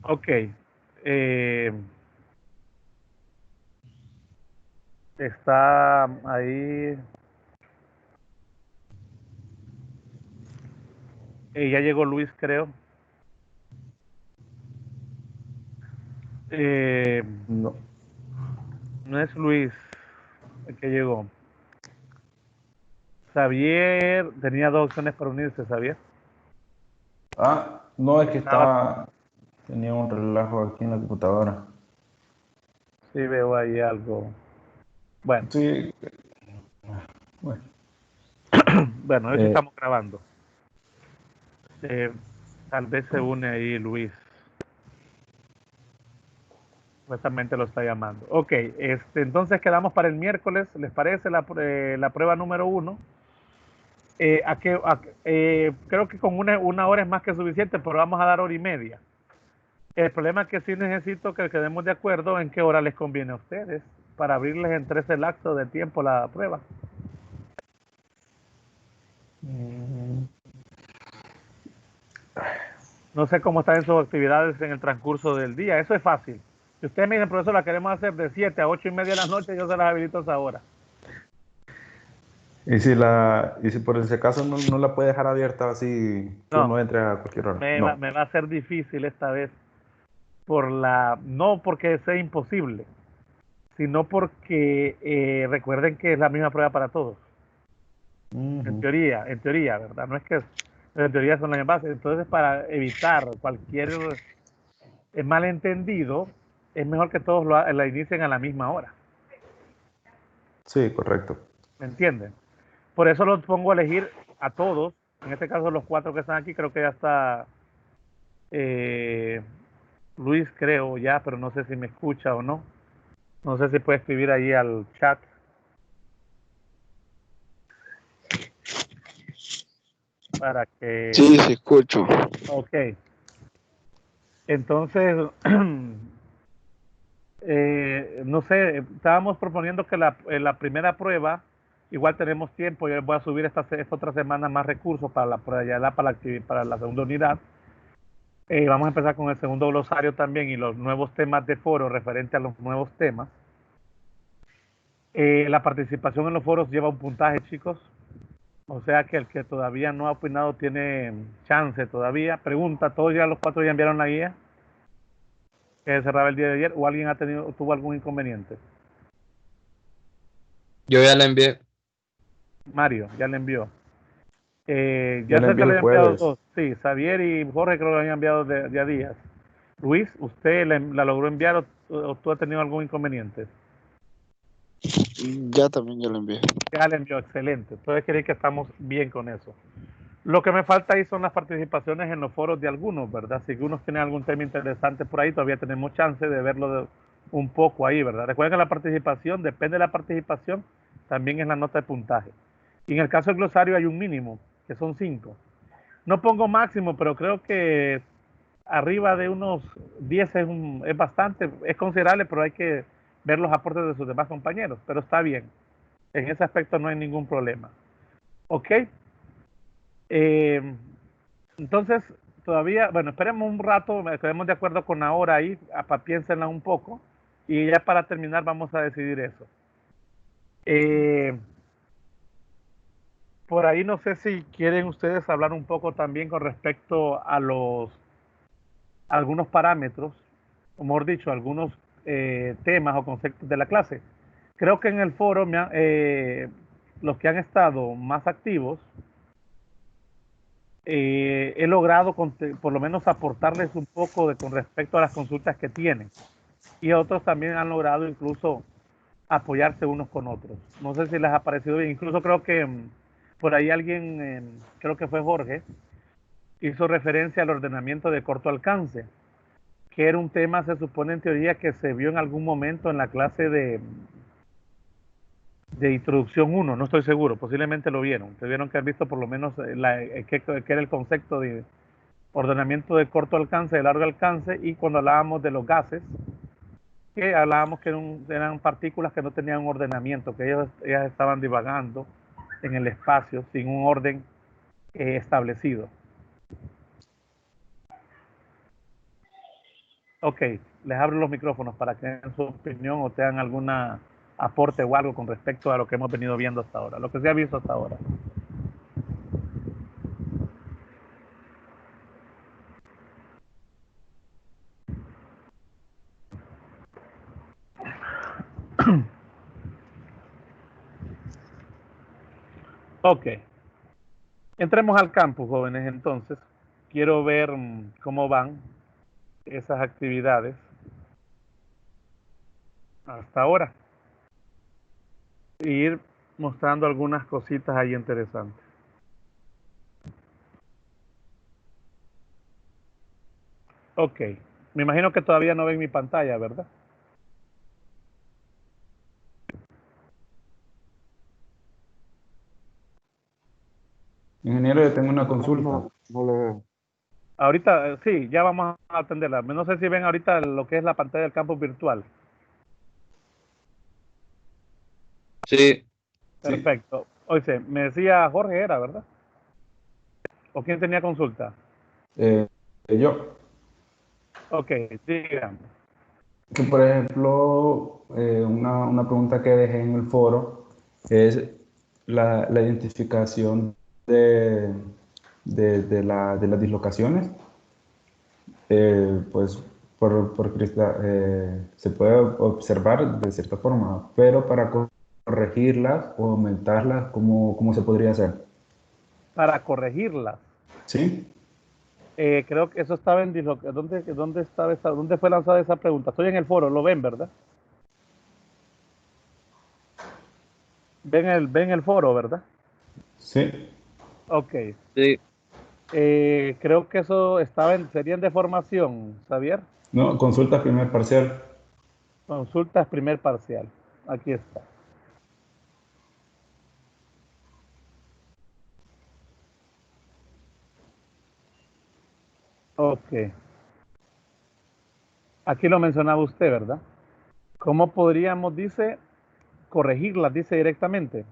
Ok. eh, está ahí. Ya llegó Luis, creo. Eh, No. no es Luis el que llegó. Xavier tenía dos opciones para unirse, ¿sabías? Ah, no, es que Estaba, tenía un relajo aquí en la computadora. sí veo ahí algo. Bueno, Sí, bueno. bueno, eso Eh, estamos grabando. Eh, tal vez se une ahí Luis. Supuestamente lo está llamando. Ok, entonces quedamos para el miércoles, ¿les parece la prueba número 1? Creo que con una hora es más que suficiente, pero vamos a dar hora y media. El problema es que sí necesito que quedemos de acuerdo en qué hora les conviene a ustedes para abrirles entre ese lapso de tiempo la prueba. mm, No sé cómo están sus actividades en el transcurso del día. Eso es fácil. Si ustedes me dicen, profesor, la queremos hacer de 7 a 8 y media de la noche, yo se las habilito a esa hora. y si por ese caso no la puede dejar abierta así que No, uno entre a cualquier hora. No. me va a ser difícil esta vez no porque sea imposible, sino porque recuerden que es la misma prueba para todos. Ujú. En teoría, ¿verdad? No es que en teoría son las mismas bases. Entonces, para evitar cualquier malentendido, es mejor que todos la inicien a la misma hora. Sí, correcto. ¿Me entienden? Por eso los pongo a elegir a todos. En este caso, los cuatro que están aquí, creo que ya está eh, Luis, creo ya, pero no sé si me escucha o no. No sé si puede escribir ahí al chat para que... Sí, sí escucho. Ok. Entonces, no sé, estábamos proponiendo que la primera prueba, igual tenemos tiempo, yo voy a subir esta otra semana más recursos para la prueba, para la segunda unidad. Vamos a empezar con el segundo glosario también y los nuevos temas de foro referente a los nuevos temas. La participación en los foros lleva un puntaje, chicos. O sea que el que todavía no ha opinado tiene chance todavía. Pregunta, ¿todos ya los cuatro ya enviaron la guía que cerraba el día de ayer o alguien tuvo algún inconveniente? Yo ya la envié. Mario, ya le envió. Yo Ya le sé que envié le el había enviado jueves. dos. Sí, Xavier y Jorge creo que lo habían enviado de a días. Luis, ¿usted la logró enviar o tú has tenido algún inconveniente? Ya también ya la envié. Ya le envió, excelente. Entonces quiere decir que estamos bien con eso. Lo que me falta ahí son las participaciones en los foros de algunos, ¿verdad? Si algunos tienen algún tema interesante por ahí, todavía tenemos chance de verlo un poco ahí, ¿verdad? Recuerden que la participación, depende de la participación, también es la nota de puntaje. Y en el caso del glosario hay un mínimo, que son 5. No pongo máximo, pero creo que arriba de unos 10 es bastante, es considerable, pero hay que ver los aportes de sus demás compañeros. Pero está bien, en ese aspecto no hay ningún problema. ¿Ok? Eh, entonces, todavía, bueno, esperemos un rato, quedemos de acuerdo con ahora ahí, piénsenla un poco, y ya para terminar vamos a decidir eso. Eh, por ahí no sé si quieren ustedes hablar un poco también con respecto a algunos parámetros, o mejor dicho, algunos temas o conceptos de la clase. Creo que en el foro los que han estado más activos, he logrado por lo menos aportarles un poco con respecto a las consultas que tienen. Y otros también han logrado incluso apoyarse unos con otros. No sé si les ha parecido bien. Incluso creo que por ahí alguien, creo que fue Jorge, hizo referencia al ordenamiento de corto alcance, que era un tema, se supone en teoría, que se vio en algún momento en la clase de introducción 1, no estoy seguro, posiblemente lo vieron, tuvieron que haber visto por lo menos qué era el concepto de ordenamiento de corto alcance, de largo alcance, y cuando hablábamos de los gases, que hablábamos que eran partículas que no tenían un ordenamiento, que ellas estaban divagando en el espacio sin un orden establecido. Ok, les abro los micrófonos para que den su opinión o tengan alguna aporte o algo con respecto a lo que hemos venido viendo hasta ahora, lo que se ha visto hasta ahora. Ok, entremos al campus, jóvenes, entonces. Quiero ver cómo van esas actividades hasta ahora. Y ir mostrando algunas cositas ahí interesantes. Ok, me imagino que todavía no ven mi pantalla, ¿verdad? Ingeniero, yo tengo una consulta. No le veo. Ahorita, sí, ya vamos a atenderla. No sé si ven ahorita lo que es la pantalla del campus virtual. Sí, Sí. Perfecto. Oye, me decía Jorge, era, ¿verdad? ¿O quién tenía consulta? Eh, yo, Ok, díganme. que por ejemplo, una pregunta que dejé en el foro es la identificación de, de las dislocaciones. Pues se puede observar de cierta forma, pero para corregirlas o aumentarlas, ¿cómo se podría hacer? Para corregirlas. ¿Sí? Creo que eso estaba en ¿Dónde fue lanzada esa pregunta? Estoy en el foro, lo ven, ¿verdad? Ven el foro, ¿verdad? Sí. Ok. sí. Creo que eso sería en deformación, Xavier. No, consulta primer parcial. Consultas primer parcial. Aquí está. Ok. Aquí lo mencionaba usted, ¿verdad? ¿Cómo podríamos, dice, corregirlas, dice directamente?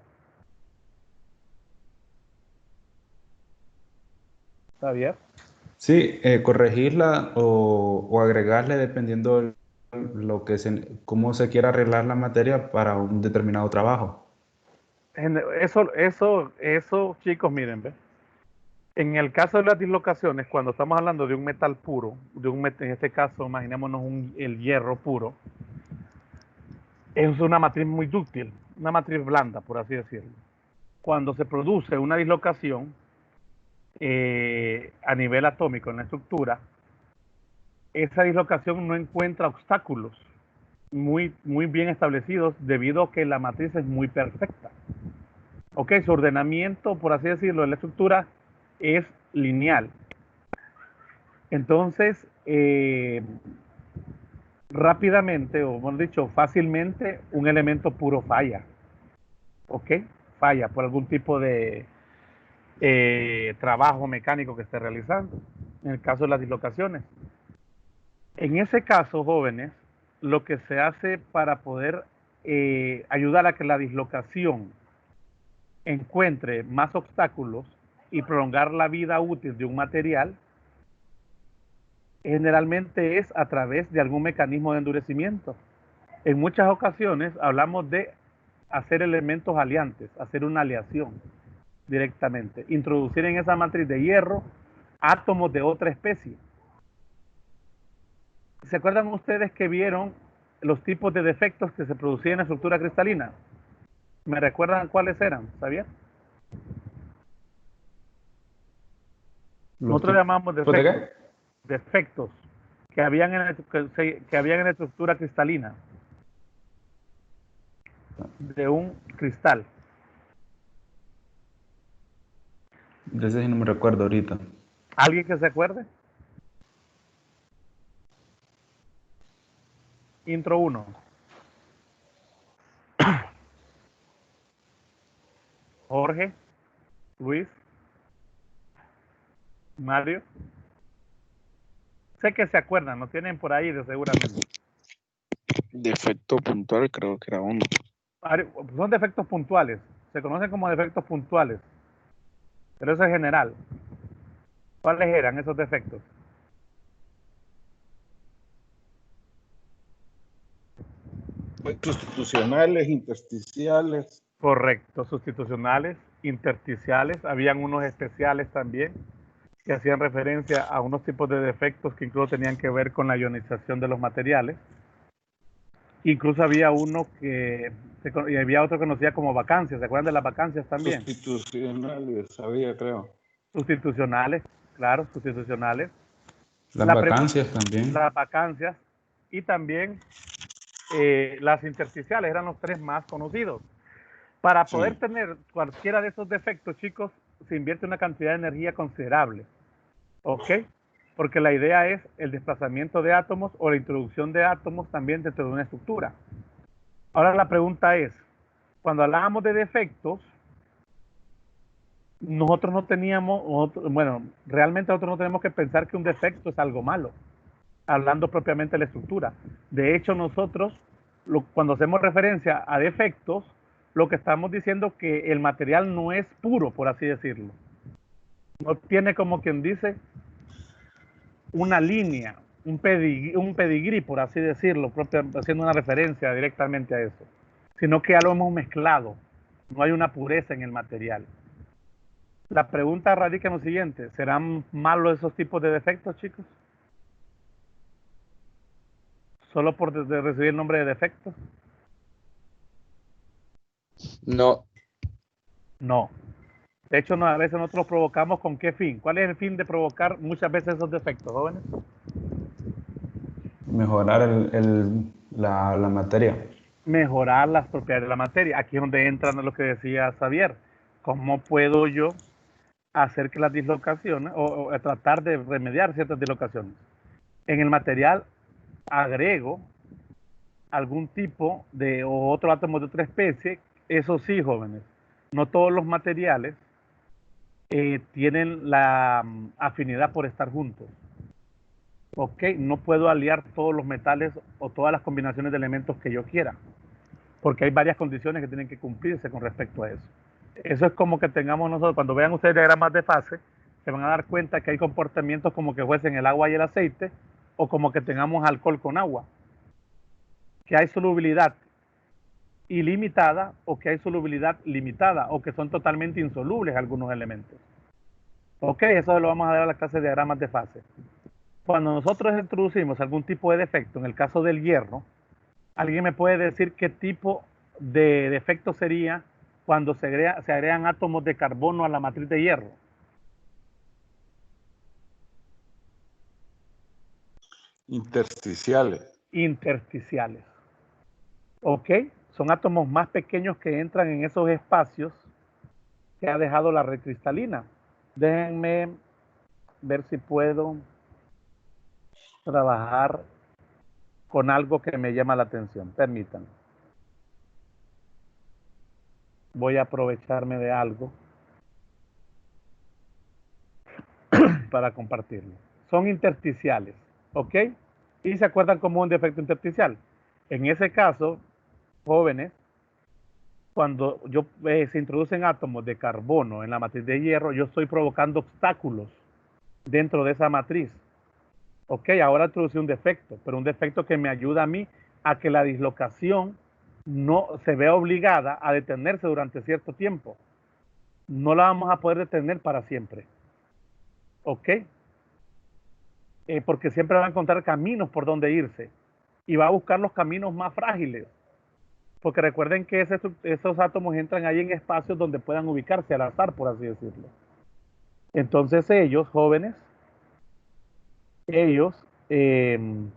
Xavier. Sí, corregirla o agregarle dependiendo cómo se quiera arreglar la materia para un determinado trabajo. Eso, chicos, miren, ¿ve? En el caso de las dislocaciones, cuando estamos hablando de un metal puro, en este caso, imaginémonos el hierro puro, es una matriz muy dúctil, una matriz blanda, por así decirlo. Cuando se produce una dislocación a nivel atómico en la estructura, esa dislocación no encuentra obstáculos muy bien establecidos debido a que la matriz es muy perfecta. Ok, su ordenamiento, por así decirlo, de la estructura es lineal. Entonces, rápidamente, o mejor dicho, fácilmente, un elemento puro falla. ¿Ok? Falla por algún tipo de trabajo mecánico que esté realizando. En el caso de las dislocaciones. En ese caso, jóvenes, lo que se hace para poder ayudar a que la dislocación encuentre más obstáculos y prolongar la vida útil de un material, generalmente es a través de algún mecanismo de endurecimiento. En muchas ocasiones hablamos de hacer elementos aliantes, hacer una aleación directamente, introducir en esa matriz de hierro átomos de otra especie. ¿Se acuerdan ustedes que vieron los tipos de defectos que se producían en la estructura cristalina? ¿Me recuerdan cuáles eran? ¿Sabían? ¿Los Nosotros llamamos tipos de defectos, qué? defectos que habían que habían en la estructura cristalina de un cristal. De ese sí no me recuerdo ahorita. ¿Alguien que se acuerde? Intro 1. Jorge, Luis, Mario. Sé que se acuerdan, lo tienen por ahí de seguramente. Defecto puntual, creo que era uno. Son defectos puntuales, se conocen como defectos puntuales, pero eso es general. ¿Cuáles eran esos defectos? Sustitucionales, intersticiales. Correcto, sustitucionales, intersticiales, habían unos especiales también que hacían referencia a unos tipos de defectos que incluso tenían que ver con la ionización de los materiales. Incluso había uno y había otro que conocía como vacancias. ¿Se acuerdan de las vacancias también? Sustitucionales, sabía, creo. Sustitucionales, claro, sustitucionales. Las vacancias también. Las vacancias y también las intersticiales eran los tres más conocidos. Para poder tener cualquiera de esos defectos, chicos, se invierte una cantidad de energía considerable. ¿Ok? Porque la idea es el desplazamiento de átomos o la introducción de átomos también dentro de una estructura. Ahora la pregunta es, cuando hablábamos de defectos, nosotros no teníamos, realmente nosotros no tenemos que pensar que un defecto es algo malo, hablando propiamente de la estructura. De hecho, nosotros, cuando hacemos referencia a defectos, lo que estamos diciendo es que el material no es puro, por así decirlo. No tiene, como quien dice, una línea, un pedigrí, por así decirlo, haciendo una referencia directamente a eso, sino que ya lo hemos mezclado. No hay una pureza en el material. La pregunta radica en lo siguiente: ¿serán malos esos tipos de defectos, chicos? ¿Solo por recibir el nombre de defectos? No. No. De hecho, a veces nosotros provocamos ¿con qué fin? ¿Cuál es el fin de provocar muchas veces esos defectos, jóvenes? Mejorar la materia. Mejorar las propiedades de la materia. Aquí es donde entra lo que decía Xavier. ¿Cómo puedo yo hacer que las dislocaciones o tratar de remediar ciertas dislocaciones? En el material agrego algún tipo de o otro átomo de otra especie. Eso sí, jóvenes, no todos los materiales tienen la afinidad por estar juntos. Ok, no puedo aliar todos los metales o todas las combinaciones de elementos que yo quiera, porque hay varias condiciones que tienen que cumplirse con respecto a eso. Eso es como que tengamos nosotros, cuando vean ustedes diagramas de fase, se van a dar cuenta que hay comportamientos como que fuesen el agua y el aceite, o como que tengamos alcohol con agua, que hay solubilidad ilimitada o que hay solubilidad limitada, o que son totalmente insolubles algunos elementos. Ok, eso lo vamos a ver a la clase de diagramas de fase. Cuando nosotros introducimos algún tipo de defecto, en el caso del hierro, ¿alguien me puede decir qué tipo de defecto sería cuando se agregan átomos de carbono a la matriz de hierro? Intersticiales. Intersticiales. ¿Ok? Son átomos más pequeños que entran en esos espacios que ha dejado la red cristalina. Déjenme ver si puedo trabajar con algo que me llama la atención. Permítanme. Voy a aprovecharme de algo para compartirlo. Son intersticiales, ¿ok? ¿Y se acuerdan cómo un defecto intersticial? En ese caso, jóvenes, cuando se introducen átomos de carbono en la matriz de hierro, yo estoy provocando obstáculos dentro de esa matriz. Ok, ahora introducí un defecto, pero un defecto que me ayuda a mí a que la dislocación no se vea obligada a detenerse durante cierto tiempo. No la vamos a poder detener para siempre. ¿Ok? Porque siempre va a encontrar caminos por donde irse y va a buscar los caminos más frágiles. Porque recuerden que esos átomos entran ahí en espacios donde puedan ubicarse al azar, por así decirlo. Entonces ellos, jóvenes, ellos en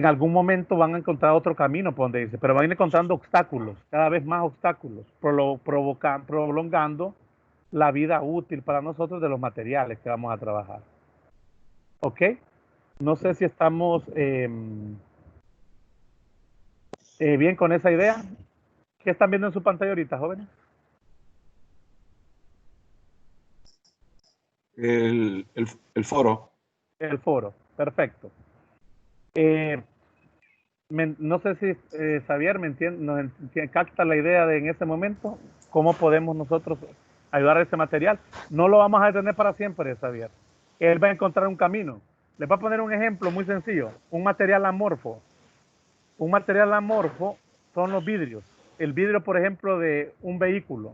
algún momento van a encontrar otro camino por donde irse, pero van a ir encontrando obstáculos, cada vez más obstáculos, prolongando la vida útil para nosotros de los materiales que vamos a trabajar. ¿Ok? No sé si estamos bien con esa idea. ¿Qué están viendo en su pantalla ahorita, jóvenes? El foro. El foro, perfecto. No sé si Xavier me entiende, capta la idea de en ese momento cómo podemos nosotros ayudar a ese material. No lo vamos a detener para siempre, Xavier. Él va a encontrar un camino, Les voy a poner un ejemplo muy sencillo. Un material amorfo. Un material amorfo son los vidrios. El vidrio, por ejemplo, de un vehículo,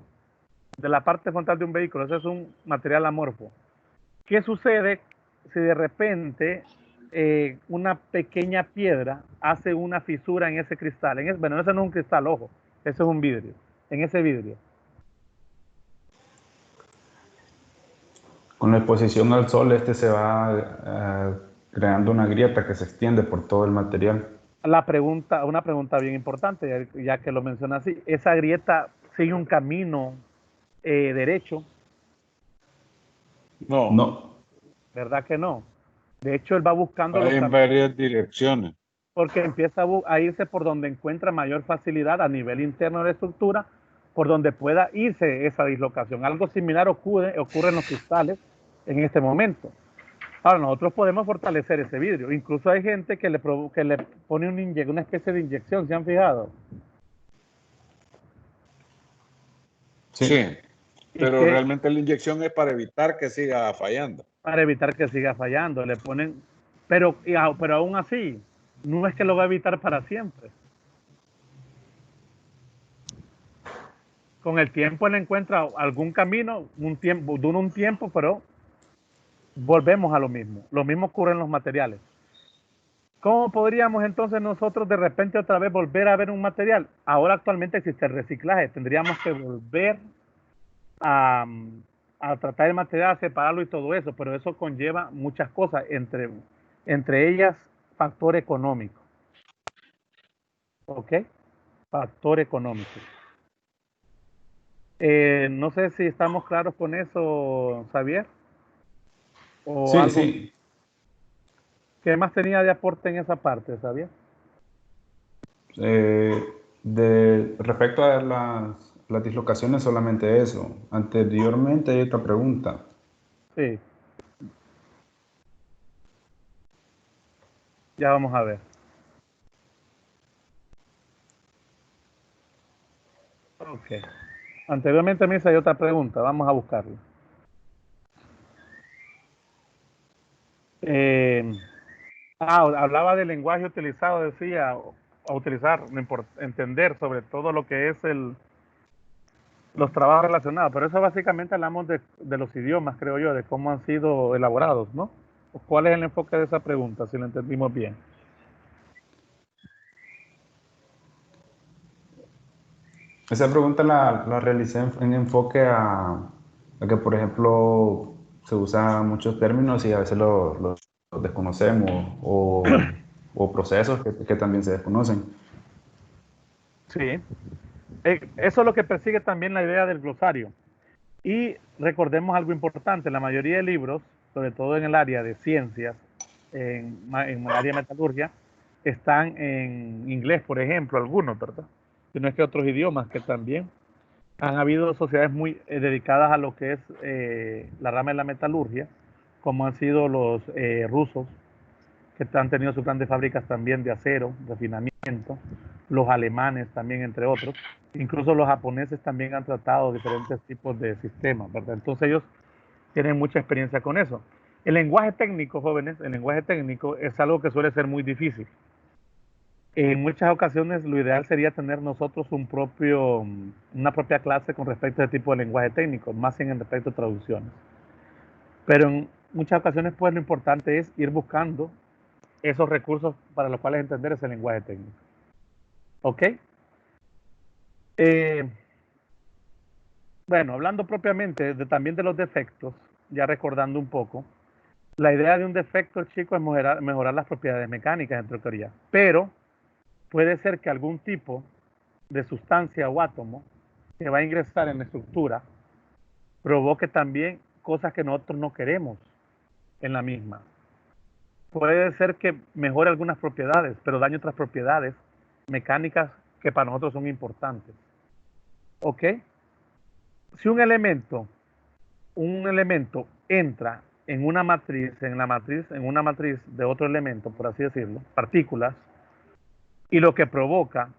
de la parte frontal de un vehículo, ese es un material amorfo. ¿Qué sucede si de repente una pequeña piedra hace una fisura en ese cristal? Bueno, ese no es un cristal, ojo, ese es un vidrio. En ese vidrio. Con la exposición al sol, este se va creando una grieta que se extiende por todo el material. Una pregunta bien importante, ya que lo menciona así. ¿Esa grieta sigue un camino derecho? No, No, ¿Verdad que no? De hecho, él va buscando va los en caminos varias direcciones. porque empieza a irse por donde encuentra mayor facilidad a nivel interno de la estructura, por donde pueda irse esa dislocación. Algo similar ocurre en los cristales en este momento. Ahora, nosotros podemos fortalecer ese vidrio. Incluso hay gente que le pone una especie de inyección, ¿se han fijado? sí. Sí, Y pero que realmente la inyección es para evitar que siga fallando. para evitar que siga fallando, le ponen, pero aún así, no es que lo va a evitar para siempre. Con el tiempo él encuentra algún camino, dura un tiempo, pero volvemos a lo mismo. Lo mismo ocurre en los materiales. ¿Cómo podríamos entonces nosotros de repente otra vez volver a ver un material? Ahora actualmente existe el reciclaje, tendríamos que volver a, a tratar el material, a separarlo y todo eso, pero eso conlleva muchas cosas, entre ellas factor económico. ¿Ok? Factor económico. No sé si estamos claros con eso, Xavier, o Sí, algo. sí. ¿Qué más tenía de aporte en esa parte, Xavier? Respecto a las dislocaciones, solamente eso. Anteriormente hay otra pregunta. Sí, ya vamos a ver. Ok. Anteriormente me hice otra pregunta, vamos a buscarla. Hablaba del lenguaje utilizado, decía, a utilizar, entender sobre todo lo que es los trabajos relacionados, pero eso básicamente hablamos de los idiomas, creo yo, de cómo han sido elaborados, ¿no? ¿Cuál es el enfoque de esa pregunta, si lo entendimos bien? Esa pregunta la realicé en enfoque a que, por ejemplo, se usan muchos términos y a veces los desconocemos o procesos que también se desconocen. Sí. Eso es lo que persigue también la idea del glosario. Y recordemos algo importante, la mayoría de libros, sobre todo en el área de ciencias, en el área de metalurgia, están en inglés, por ejemplo, algunos, ¿verdad? Sino es que otros idiomas que también han habido sociedades muy dedicadas a lo que es la rama de la metalurgia, como han sido los rusos, que han tenido sus grandes fábricas también de acero, refinamiento, los alemanes también, entre otros. Incluso los japoneses también han tratado diferentes tipos de sistemas, ¿verdad? Entonces ellos tienen mucha experiencia con eso. El lenguaje técnico, jóvenes, el lenguaje técnico es algo que suele ser muy difícil. En muchas ocasiones lo ideal sería tener nosotros una propia clase con respecto a ese tipo de lenguaje técnico, más en respecto a traducciones. Pero en muchas ocasiones, pues lo importante es ir buscando esos recursos para los cuales entender ese lenguaje técnico. ¿Ok? Bueno, hablando propiamente también de los defectos, ya recordando un poco, la idea de un defecto, chicos, es mejorar las propiedades mecánicas en teoría, pero puede ser que algún tipo de sustancia o átomo que va a ingresar en la estructura provoque también cosas que nosotros no queremos en la misma. Puede ser que mejore algunas propiedades, pero dañe otras propiedades mecánicas que para nosotros son importantes. ¿Ok? Si un elemento entra en una matriz, en una matriz de otro elemento, por así decirlo, partículas, y lo que provoca,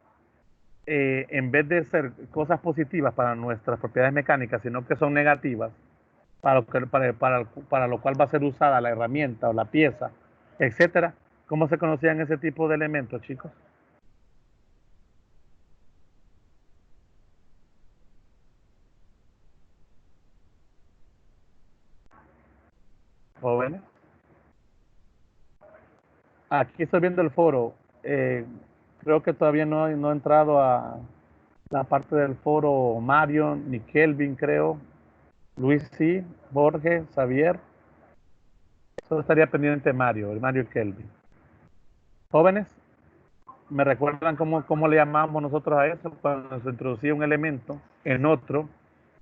en vez de ser cosas positivas para nuestras propiedades mecánicas, sino que son negativas, para lo cual va a ser usada la herramienta o la pieza etcétera. ¿Cómo se conocían ese tipo de elementos, chicos? Jóvenes. Aquí estoy viendo el foro. Creo que todavía no he entrado a la parte del foro Mario, ni Kelvin, creo. Luis sí, Jorge, Xavier. Solo estaría pendiente Mario, el Mario y Kelvin. Jóvenes, ¿me recuerdan cómo le llamamos nosotros a eso? Cuando se introducía un elemento en otro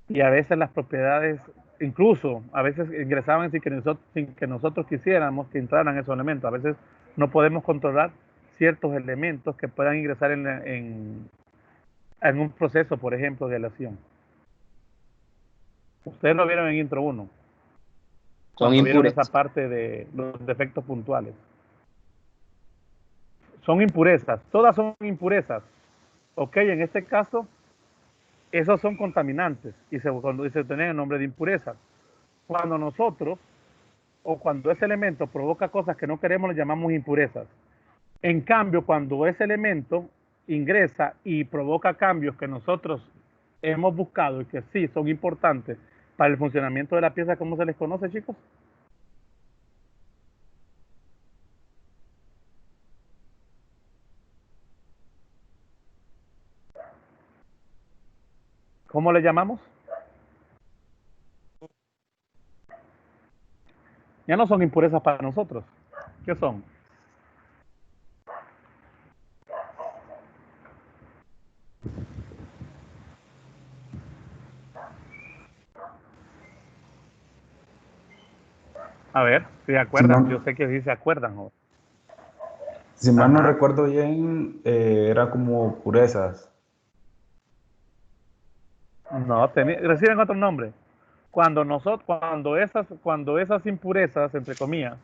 y a veces las propiedades, incluso a veces ingresaban sin que nosotros quisiéramos que entraran esos elementos. A veces no podemos controlar ciertos elementos que puedan ingresar en un proceso, por ejemplo, de aleación. Ustedes lo vieron en intro 1, Son cuando vieron impurezas. esa parte de los defectos puntuales. Son impurezas, todas son impurezas. Ok, en este caso, esos son contaminantes y se tienen el nombre de impurezas. Cuando nosotros, o cuando ese elemento provoca cosas que no queremos, le llamamos impurezas. En cambio, cuando ese elemento ingresa y provoca cambios que nosotros hemos buscado y que sí son importantes para el funcionamiento de la pieza, ¿cómo se les conoce, chicos? ¿Cómo le llamamos? Ya no son impurezas para nosotros. ¿Qué son? A ver, si se Si acuerdan. Yo mal, sé que sí se acuerdan. si mal no Ajá. recuerdo bien, era como purezas. No, reciben otro nombre. Cuando esas impurezas, entre comillas,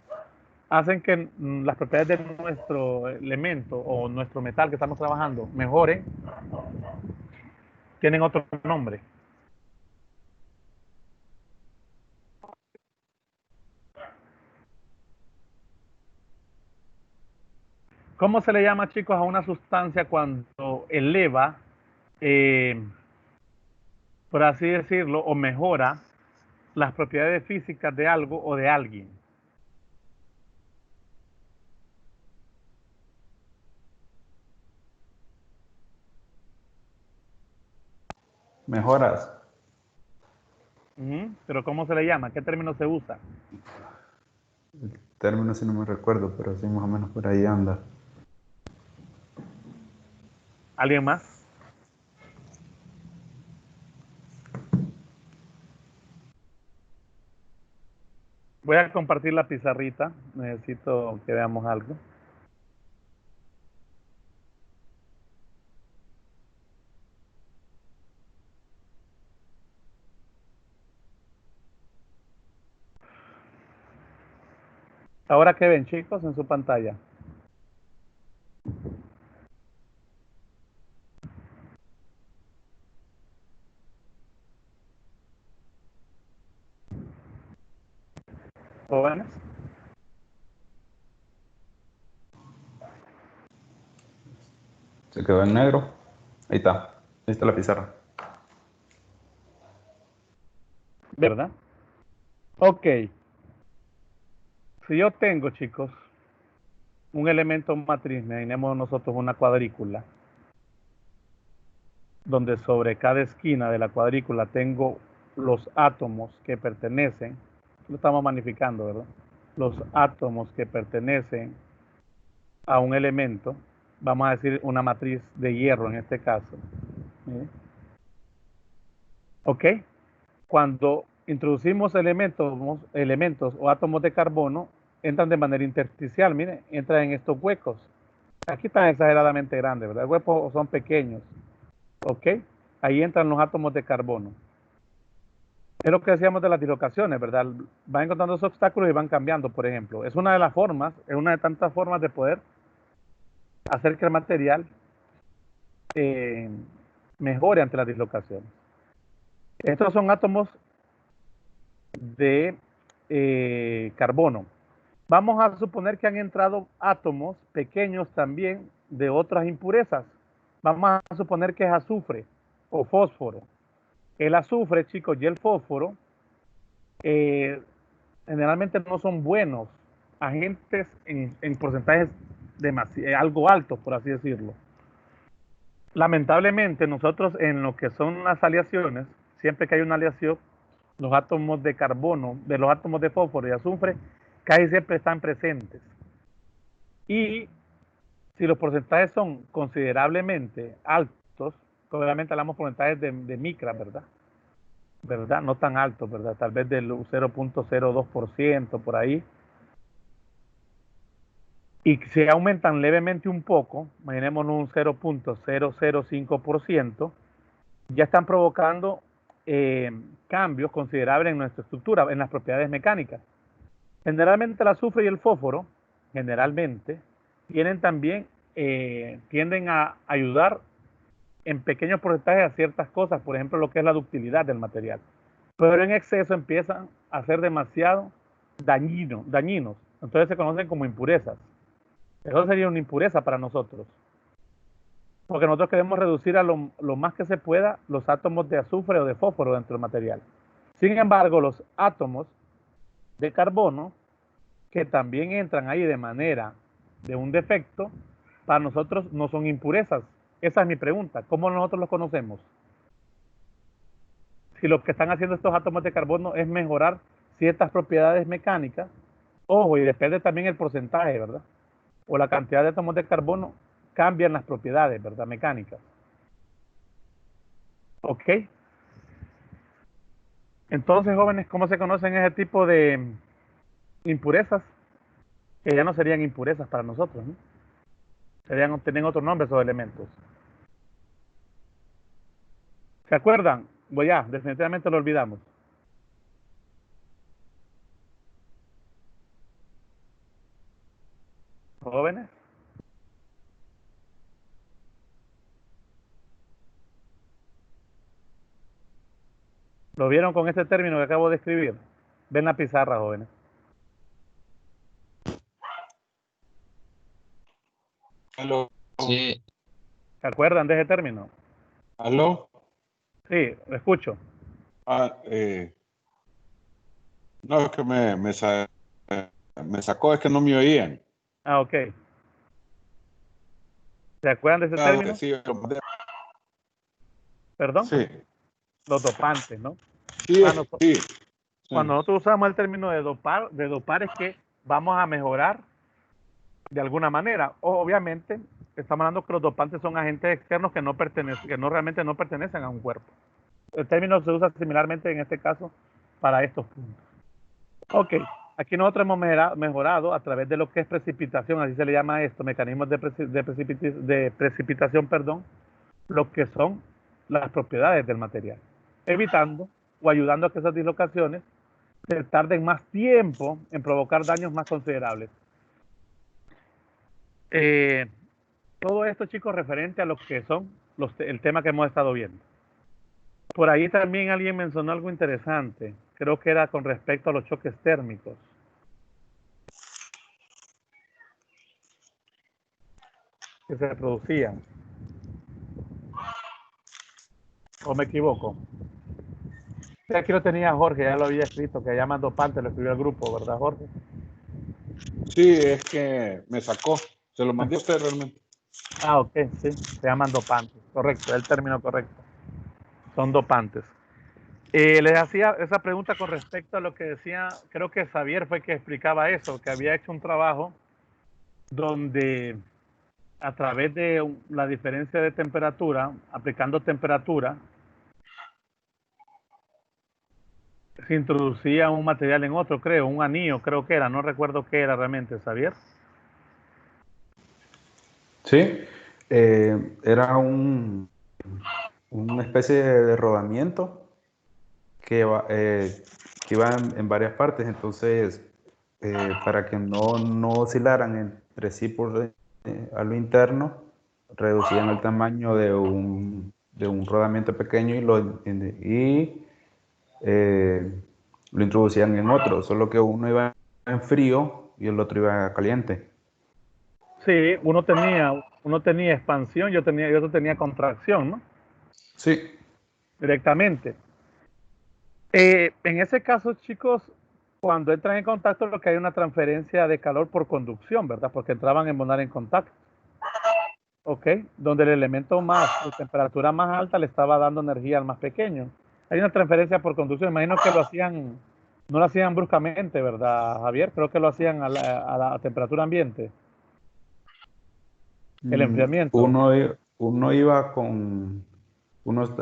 hacen que las propiedades de nuestro elemento o nuestro metal que estamos trabajando mejoren, tienen otro nombre. ¿Cómo se le llama, chicos, a una sustancia cuando eleva, eh, por así decirlo, o mejora las propiedades físicas de algo o de alguien? Mejoras. Pero ¿cómo se le llama? ¿Qué término se usa? El término sí no me recuerdo, pero sí más o menos por ahí anda. ¿Alguien más? Voy a compartir la pizarrita. Necesito que veamos algo. Ahora, ¿qué ven, chicos, en su pantalla? Jóvenes. Se quedó en negro. Ahí está. Ahí está la pizarra. ¿Verdad? Ok. Si yo tengo, chicos, un elemento matriz, imaginemos nosotros una cuadrícula, donde sobre cada esquina de la cuadrícula tengo los átomos que pertenecen, lo estamos magnificando, ¿verdad? Los átomos que pertenecen a un elemento, vamos a decir una matriz de hierro en este caso. ¿Sí? ¿Ok? Cuando introducimos elementos o átomos de carbono, entran de manera intersticial, miren, entran en estos huecos. Aquí están exageradamente grandes, ¿verdad? Los huecos son pequeños, ¿ok? Ahí entran los átomos de carbono. Es lo que decíamos de las dislocaciones, ¿verdad? Van encontrando esos obstáculos y van cambiando, por ejemplo. Es una de las formas, es una de tantas formas de poder hacer que el material eh, mejore ante las dislocaciones. Estos son átomos de carbono. Vamos a suponer que han entrado átomos pequeños también de otras impurezas. Vamos a suponer que es azufre o fósforo. El azufre, chicos, y el fósforo generalmente no son buenos agentes en porcentajes algo altos, por así decirlo. Lamentablemente, nosotros en lo que son las aleaciones, siempre que hay una aleación, los átomos de carbono, de los átomos de fósforo y azufre, casi siempre están presentes. Y si los porcentajes son considerablemente altos, obviamente hablamos porcentajes de micras, ¿verdad? No tan altos, ¿verdad? Tal vez del 0.02% por ahí. Y si aumentan levemente un poco, imaginemos un 0.005%, ya están provocando cambios considerables en nuestra estructura, en las propiedades mecánicas. Generalmente el azufre y el fósforo, generalmente, tienden a ayudar en pequeños porcentajes a ciertas cosas, por ejemplo, lo que es la ductilidad del material. Pero en exceso empiezan a ser demasiado dañinos. Entonces se conocen como impurezas. Eso sería una impureza para nosotros. Porque nosotros queremos reducir a lo más que se pueda los átomos de azufre o de fósforo dentro del material. Sin embargo, los átomos de carbono, que también entran ahí de manera de un defecto, para nosotros no son impurezas. Esa es mi pregunta. ¿Cómo nosotros los conocemos? Si lo que están haciendo estos átomos de carbono es mejorar ciertas propiedades mecánicas, ojo, y depende también el porcentaje, ¿verdad? O la cantidad de átomos de carbono cambian las propiedades, ¿verdad? Mecánicas. ¿Ok? Entonces, jóvenes, ¿cómo se conocen ese tipo de impurezas? Que ya no serían impurezas para nosotros, ¿no? Tienen otro nombre esos elementos. ¿Se acuerdan? Pues ya, definitivamente lo olvidamos. Jóvenes. ¿Lo vieron con este término que acabo de escribir? Ven la pizarra, jóvenes. Aló. Sí, ¿Se acuerdan de ese término? Aló. Sí, lo escucho. No, es que me sacó, es que no me oían. Ah, ok. ¿Se acuerdan de ese término? Sí, Perdón. sí, Los dopantes, ¿no? sí, sí. Cuando nosotros usamos el término de dopar es que vamos a mejorar de alguna manera. Obviamente, estamos hablando que los dopantes son agentes externos que realmente no pertenecen a un cuerpo. El término se usa similarmente en este caso para estos puntos. Ok, aquí nosotros hemos mejorado a través de lo que es precipitación, así se le llama esto, mecanismos de precipitación, perdón, lo que son las propiedades del material, evitando o ayudando a que esas dislocaciones se tarden más tiempo en provocar daños más considerables. Todo esto, chicos, referente a lo que son el tema que hemos estado viendo. Por ahí también alguien mencionó algo interesante, creo que era con respecto a los choques térmicos. Que se producían. ¿O me equivoco? Aquí lo tenía Jorge, ya lo había escrito, que llaman dopante, lo escribió el grupo, ¿verdad, Jorge? Sí, es que me sacó. Se lo mandé a usted realmente. Ah, ok, sí, se llaman dopantes, correcto, es el término correcto. Son dopantes. Les hacía esa pregunta con respecto a lo que decía, creo que Xavier fue que explicaba eso, que había hecho un trabajo donde a través de la diferencia de temperatura, aplicando temperatura, se introducía un material en otro, creo, un anillo, creo que era, no recuerdo qué era realmente, ¿Xavier? Sí, era una especie de rodamiento que iba en varias partes, entonces para que no oscilaran entre sí a lo interno, reducían el tamaño de un rodamiento pequeño y lo introducían en otro, solo que uno iba en frío y el otro iba caliente. Sí, uno tenía expansión, yo otro tenía contracción, ¿no? Sí, Directamente. En ese caso, chicos, cuando entran en contacto, lo que hay una transferencia de calor por conducción, ¿verdad? Porque entraban en entrar en contacto. ¿Ok? Donde el elemento más, de temperatura más alta, le estaba dando energía al más pequeño. Hay una transferencia por conducción. Imagino que no lo hacían bruscamente, ¿verdad, Javier? Creo que lo hacían a la temperatura ambiente, el enfriamiento. uno iba con,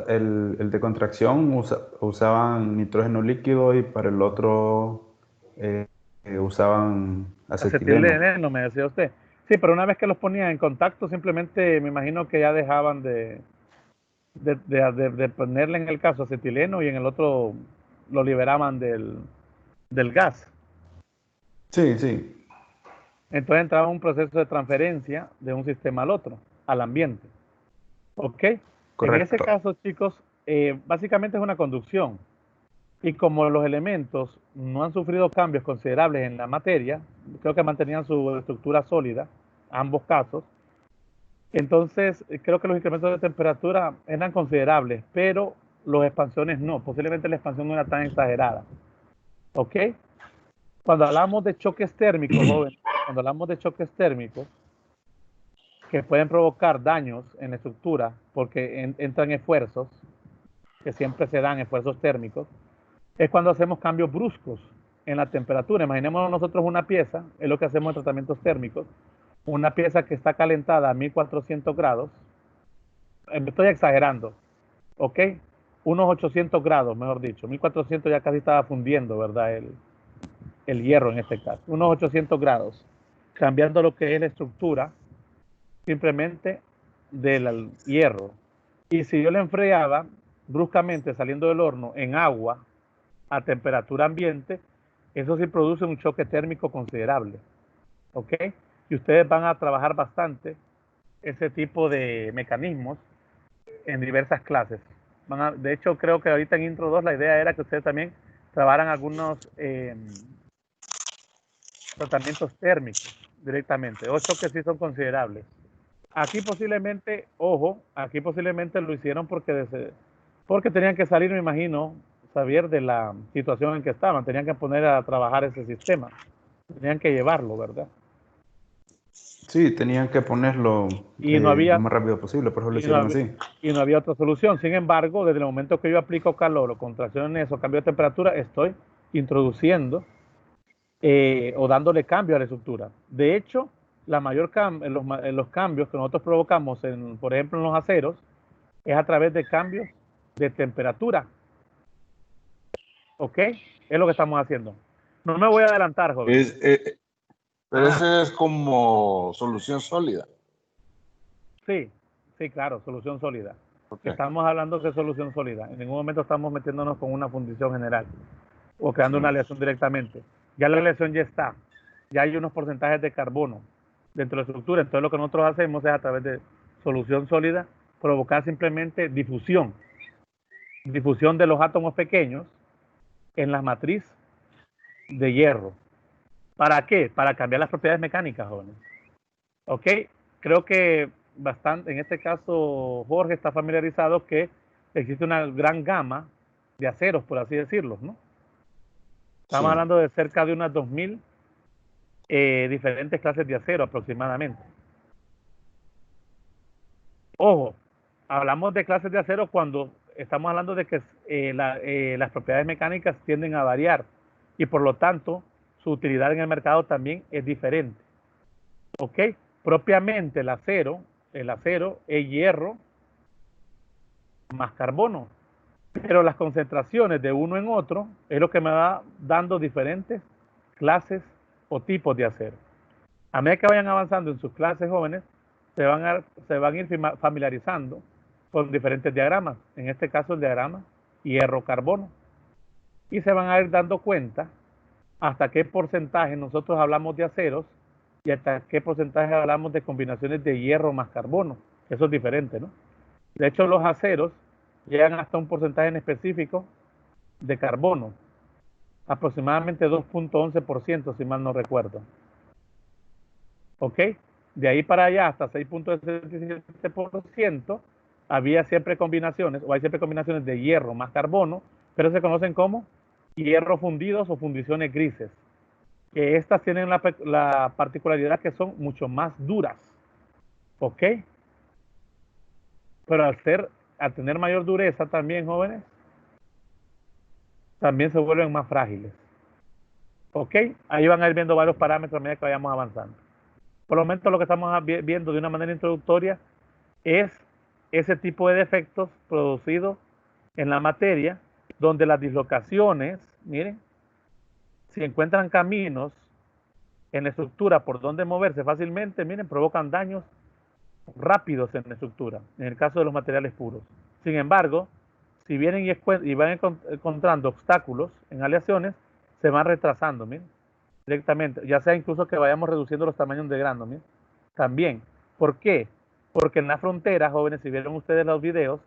el de contracción usaban nitrógeno líquido y para el otro usaban acetileno. Acetileno, me decía usted. Sí, pero una vez que los ponían en contacto, simplemente me imagino que ya dejaban de ponerle en el caso acetileno y en el otro lo liberaban del gas. Sí, sí, Entonces entraba un proceso de transferencia de un sistema al otro, al ambiente. ¿Ok? En ese correcto. caso, chicos, básicamente es una conducción. Y como los elementos no han sufrido cambios considerables en la materia, creo que mantenían su estructura sólida, ambos casos, entonces creo que los incrementos de temperatura eran considerables, pero las expansiones no. Posiblemente la expansión no era tan exagerada. ¿Ok? Cuando hablamos de choques térmicos, jóvenes, cuando hablamos de choques térmicos, que pueden provocar daños en la estructura porque entran esfuerzos, que siempre se dan esfuerzos térmicos, es cuando hacemos cambios bruscos en la temperatura. Imaginemos nosotros una pieza, es lo que hacemos en tratamientos térmicos, una pieza que está calentada a 1400 grados, me estoy exagerando, ¿ok? Unos 800 grados, mejor dicho, 1400 ya casi estaba fundiendo, ¿verdad? El hierro en este caso, unos 800 grados, cambiando lo que es la estructura simplemente del hierro. Y si yo le enfriaba bruscamente saliendo del horno en agua a temperatura ambiente, eso sí produce un choque térmico considerable. ¿Ok? Y ustedes van a trabajar bastante ese tipo de mecanismos en diversas clases. De hecho, creo que ahorita en Intro 2 la idea era que ustedes también trabajaran algunos tratamientos térmicos directamente, o choques sí son considerables. Aquí posiblemente, ojo, aquí posiblemente lo hicieron porque tenían que salir, me imagino, saber de la situación en que estaban, tenían que poner a trabajar ese sistema, tenían que llevarlo, ¿verdad? Sí, tenían que ponerlo Y no lo había, más rápido posible, por eso lo y no hicieron había, así. y no había otra solución. Sin embargo, desde el momento que yo aplico calor o contracción en eso, cambio de temperatura, estoy introduciendo o dándole cambio a la estructura. De hecho, los cambios que nosotros provocamos, por ejemplo, en los aceros, es a través de cambios de temperatura. ¿Ok? Es lo que estamos haciendo. No me voy a adelantar, joven. Pero ese es como solución sólida. Sí, sí, claro, solución sólida. Ok. Estamos hablando de solución sólida. En ningún momento estamos metiéndonos con una fundición general o creando una aleación directamente. Ya la aleación ya está. Ya hay unos porcentajes de carbono dentro de la estructura. Entonces lo que nosotros hacemos es a través de solución sólida provocar simplemente difusión. Difusión de los átomos pequeños en la matriz de hierro. ¿Para qué? Para cambiar las propiedades mecánicas, jóvenes. ¿Ok? Creo que bastante, en este caso Jorge está familiarizado que existe una gran gama de aceros, por así decirlo, ¿no? Estamos Sí. hablando de cerca de unas 2000 diferentes clases de acero aproximadamente. Ojo, hablamos de clases de acero cuando estamos hablando de que las propiedades mecánicas tienden a variar y por lo tanto su utilidad en el mercado también es diferente. ¿Ok? Propiamente el acero es hierro más carbono, pero las concentraciones de uno en otro es lo que me va dando diferentes clases o tipos de acero. A medida que vayan avanzando en sus clases jóvenes, se van a ir familiarizando con diferentes diagramas, en este caso el diagrama hierro-carbono, y se van a ir dando cuenta hasta qué porcentaje nosotros hablamos de aceros y hasta qué porcentaje hablamos de combinaciones de hierro más carbono. Eso es diferente, ¿no? De hecho, los aceros llegan hasta un porcentaje en específico de carbono, aproximadamente 2.11%, si mal no recuerdo. ¿Ok? De ahí para allá hasta 6.77% había siempre combinaciones, o hay siempre combinaciones de hierro más carbono, pero se conocen como hierro fundidos o fundiciones grises, que estas tienen la particularidad que son mucho más duras. ¿Ok? Pero al tener mayor dureza también, jóvenes, también se vuelven más frágiles. ¿Ok? Ahí van a ir viendo varios parámetros a medida que vayamos avanzando. Por lo menos lo que estamos viendo de una manera introductoria es ese tipo de defectos producidos en la materia, donde las dislocaciones, miren, si encuentran caminos en la estructura por donde moverse fácilmente, miren, provocan daños rápidos en la estructura, en el caso de los materiales puros. Sin embargo, si vienen y van encontrando obstáculos en aleaciones, se van retrasando, miren, directamente, ya sea incluso que vayamos reduciendo los tamaños de grano, miren, también. ¿Por qué? Porque en las fronteras, jóvenes, si vieron ustedes los videos,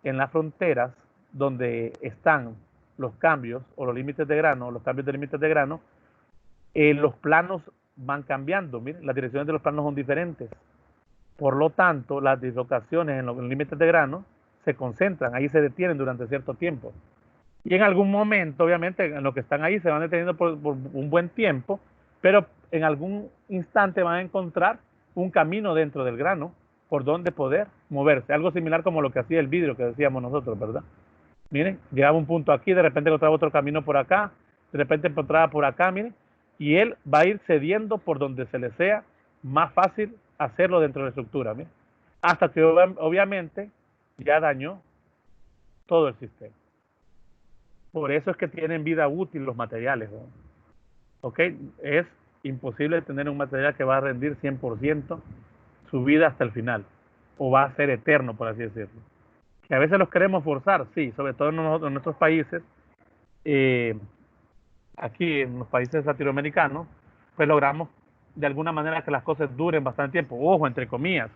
en las fronteras donde están los cambios o los límites de grano, los cambios de límites de grano, los planos van cambiando, miren, las direcciones de los planos son diferentes. Por lo tanto, las dislocaciones en los límites de grano se concentran, ahí se detienen durante cierto tiempo. Y en algún momento, obviamente, en lo que están ahí se van deteniendo por un buen tiempo, pero en algún instante van a encontrar un camino dentro del grano por donde poder moverse. Algo similar como lo que hacía el vidrio que decíamos nosotros, ¿verdad? Miren, llegaba un punto aquí, de repente encontraba otro camino por acá, de repente encontraba por acá, miren, y él va a ir cediendo por donde se le sea más fácil hacerlo dentro de la estructura, miren, hasta que obviamente ya dañó todo el sistema. Por eso es que tienen vida útil los materiales, ¿no? ¿Ok? Es imposible tener un material que va a rendir 100% su vida hasta el final, o va a ser eterno, por así decirlo. Que a veces los queremos forzar, sí, sobre todo en nuestros países, eh, aquí en los países latinoamericanos, pues logramos de alguna manera que las cosas duren bastante tiempo. Ojo, entre comillas.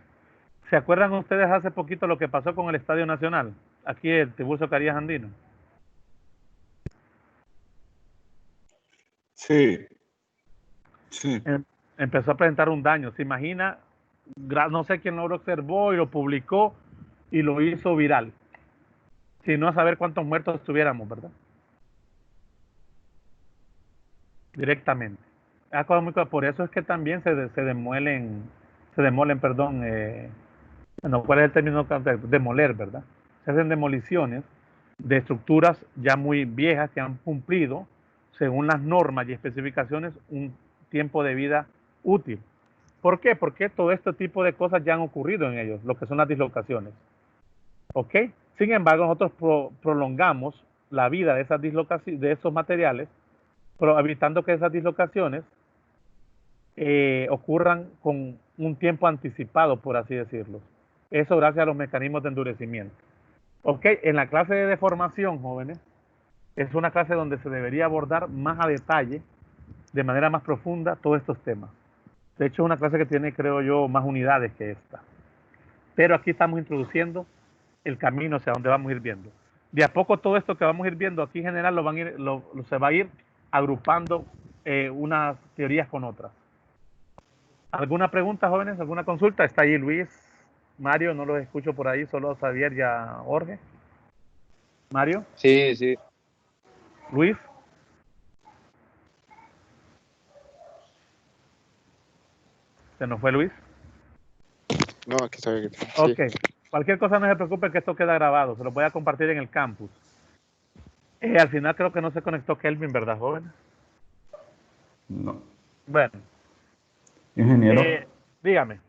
¿Se acuerdan ustedes hace poquito lo que pasó con el Estadio Nacional? Aquí el Tiburcio Carías Andino. Sí, sí. Empezó a presentar un daño. ¿Se imagina? No sé quién lo observó y lo publicó y lo hizo viral. Si no, a saber cuántos muertos tuviéramos, ¿verdad? Directamente. Por eso es que también se demolen, perdón, bueno, ¿cuál es el término? Demoler, ¿verdad? Se hacen demoliciones de estructuras ya muy viejas que han cumplido, según las normas y especificaciones, un tiempo de vida útil. ¿Por qué? Porque todo este tipo de cosas ya han ocurrido en ellos, lo que son las dislocaciones. ¿Ok? Sin embargo, nosotros prolongamos la vida de esas dislocaciones, de esos materiales, pero evitando que esas dislocaciones ocurran con un tiempo anticipado, por así decirlo. Eso gracias a los mecanismos de endurecimiento. Ok, en la clase de deformación, jóvenes, es una clase donde se debería abordar más a detalle, de manera más profunda, todos estos temas. De hecho, es una clase que tiene, creo yo, más unidades que esta. Pero aquí estamos introduciendo el camino hacia donde vamos a ir viendo. De a poco todo esto que vamos a ir viendo aquí en general se va a ir agrupando unas teorías con otras. ¿Alguna pregunta, jóvenes? ¿Alguna consulta? Está ahí Luis, Mario, no los escucho por ahí, solo Xavier y a Jorge. Mario, Sí, sí. Luis. ¿Se nos fue Luis? No, aquí está bien. Sí. Ok. Cualquier cosa no se preocupe que esto queda grabado, se lo voy a compartir en el campus. Al final creo que no se conectó Kelvin, ¿verdad, jóvenes? No. Bueno, Ingeniero, dígame.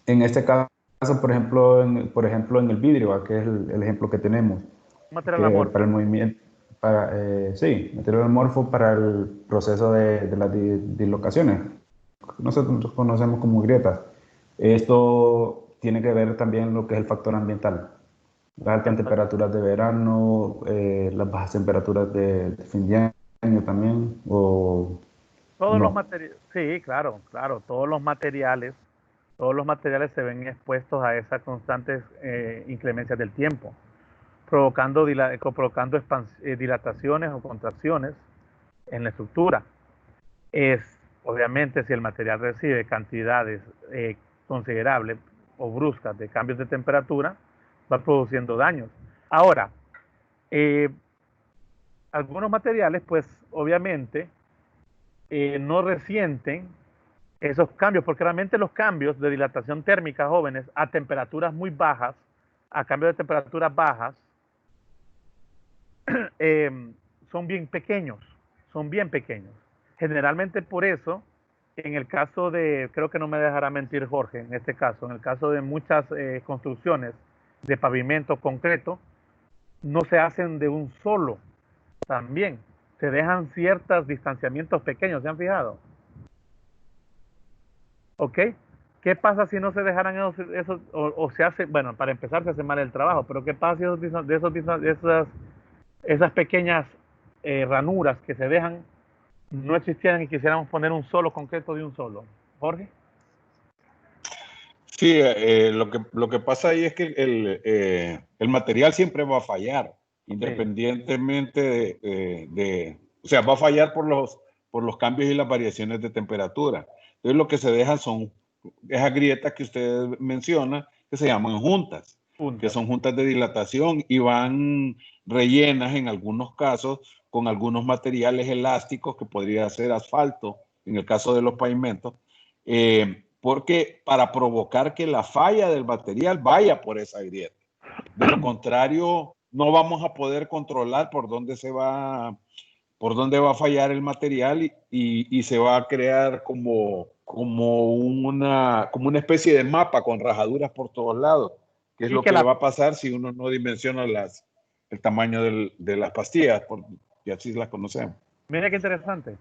en este caso, por ejemplo, en el vidrio, que es el ejemplo que tenemos, Material que amorfo. para el movimiento, sí, material amorfo para el proceso de las dislocaciones. Nosotros conocemos como grietas. Esto tiene que ver también lo que es el factor ambiental. Las altas temperaturas de verano, las bajas temperaturas de fin de año también, o Todos los no. materiales, sí, claro, claro, todos los materiales se ven expuestos a esas constantes inclemencias del tiempo, provocando dilataciones o contracciones en la estructura. Obviamente, si el material recibe cantidades considerables o bruscas de cambios de temperatura, va produciendo daños. Ahora, algunos materiales, pues obviamente, no resienten esos cambios, porque realmente los cambios de dilatación térmica, jóvenes, a temperaturas muy bajas, a cambios de temperaturas bajas, son bien pequeños, son bien pequeños. Generalmente por eso, en el caso de, creo que no me dejará mentir Jorge, en este caso, en el caso de muchas construcciones de pavimento concreto, no se hacen de un solo, también se dejan ciertos distanciamientos pequeños, ¿se han fijado? ¿Ok? ¿Qué pasa si no se dejaran esos o se hace, bueno, para empezar se hace mal el trabajo, pero qué pasa si esas pequeñas ranuras que se dejan no existieran y quisiéramos poner un solo concreto de un solo? Jorge. Sí, lo que pasa ahí es que el material siempre va a fallar, independientemente o sea, va a fallar por los cambios y las variaciones de temperatura. Entonces lo que se dejan son esas grietas que usted menciona, que se llaman juntas, que son juntas de dilatación y van rellenas en algunos casos con algunos materiales elásticos que podría ser asfalto, en el caso de los pavimentos, porque para provocar que la falla del material vaya por esa grieta. De lo contrario, no vamos a poder controlar por dónde va a fallar el material y se va a crear como una especie de mapa con rajaduras por todos lados, que es lo que va a pasar si uno no dimensiona el tamaño de las pastillas, y así las conocemos. Mira qué interesante.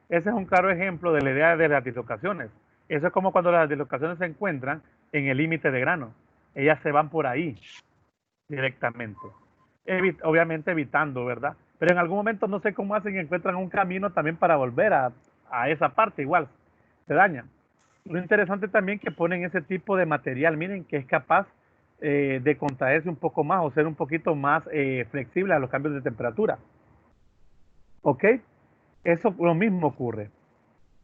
Ese es un claro ejemplo de la idea de las dislocaciones. Eso es como cuando las dislocaciones se encuentran en el límite de grano. Ellas se van por ahí directamente. Obviamente evitando, ¿verdad? Pero en algún momento no sé cómo hacen y encuentran un camino también para volver a esa parte. Igual se daña. Lo interesante también que ponen ese tipo de material, miren, que es capaz de contraerse un poco más o ser un poquito más flexible a los cambios de temperatura. ¿Ok? Eso lo mismo ocurre.